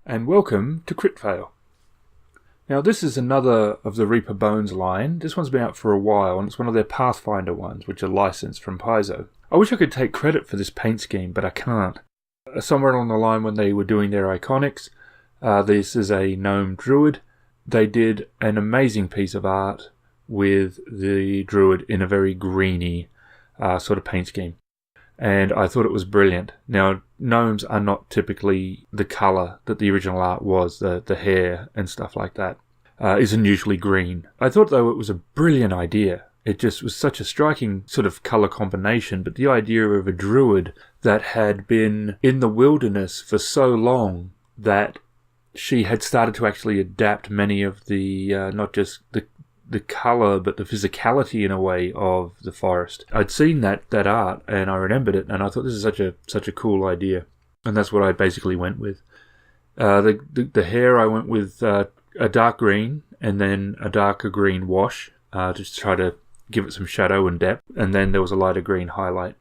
and welcome to Kritfayle. Now this is another of the Reaper Bones line. This one's been out for a while and it's one of their Pathfinder ones, which are licensed from Paizo. I wish I could take credit for this paint scheme, but I can't. Somewhere along the line when they were doing their iconics, this is a Gnome Druid. They did an amazing piece of art with the Druid in a very greeny sort of paint scheme. And I thought it was brilliant. Now, gnomes are not typically the colour that the original art was, the hair and stuff like that. Isn't usually green. I thought, though, it was a brilliant idea. It just was such a striking sort of colour combination, but the idea of a druid that had been in the wilderness for so long that she had started to actually adapt many of the, not just the colour, but the physicality in a way of the forest. I'd seen that art and I remembered it, and I thought this is such a cool idea, and that's what I basically went with. The hair I went with a dark green and then a darker green wash to try to give it some shadow and depth, and then there was a lighter green highlight.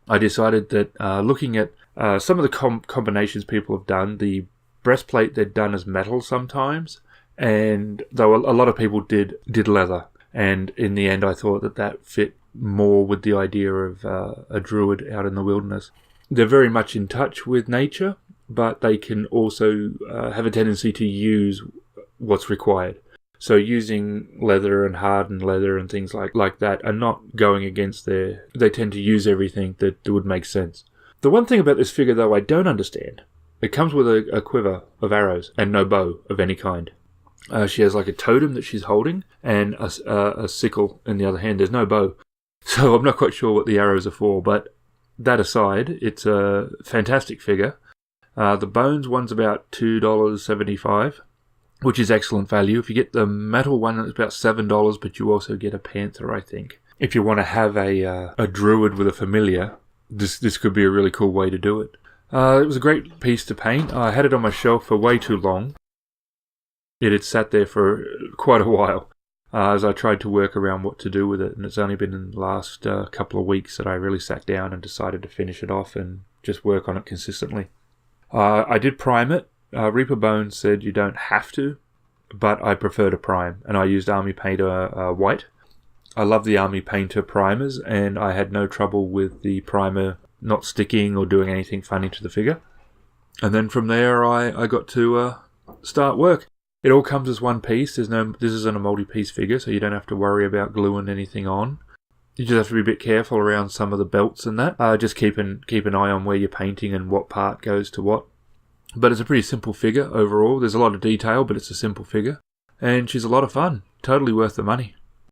I decided that looking at some of the combinations people have done, the breastplate they'd done as metal sometimes, and though a lot of people did leather, and in the end I thought that fit more with the idea of a druid out in the wilderness. They're very much in touch with nature, but they can also have a tendency to use what's required. So using leather and hardened leather and things like that are not going against they tend to use everything that would make sense. The one thing about this figure, though, I don't understand. It comes with a quiver of arrows and no bow of any kind. She has like a totem that she's holding and a sickle in the other hand. There's no bow. So I'm not quite sure what the arrows are for, but that aside, it's a fantastic figure. The bones one's about $2.75, which is excellent value. If you get the metal one, it's about $7, but you also get a panther, I think. If you want to have a druid with a familiar, this could be a really cool way to do it. It was a great piece to paint. I had it on my shelf for way too long. It had sat there for quite a while as I tried to work around what to do with it, and it's only been in the last couple of weeks that I really sat down and decided to finish it off and just work on it consistently. I did prime it. Reaper Bones said you don't have to, but I prefer to prime, and I used Army Painter White. I love the Army Painter primers, and I had no trouble with the primer not sticking or doing anything funny to the figure. And then from there I got to start work. It all comes as one piece. This isn't a multi-piece figure, so you don't have to worry about gluing anything on. You just have to be a bit careful around some of the belts and that. Just keep an eye on where you're painting and what part goes to what. But it's a pretty simple figure overall. There's a lot of detail, but it's a simple figure. And she's a lot of fun. Totally worth the money.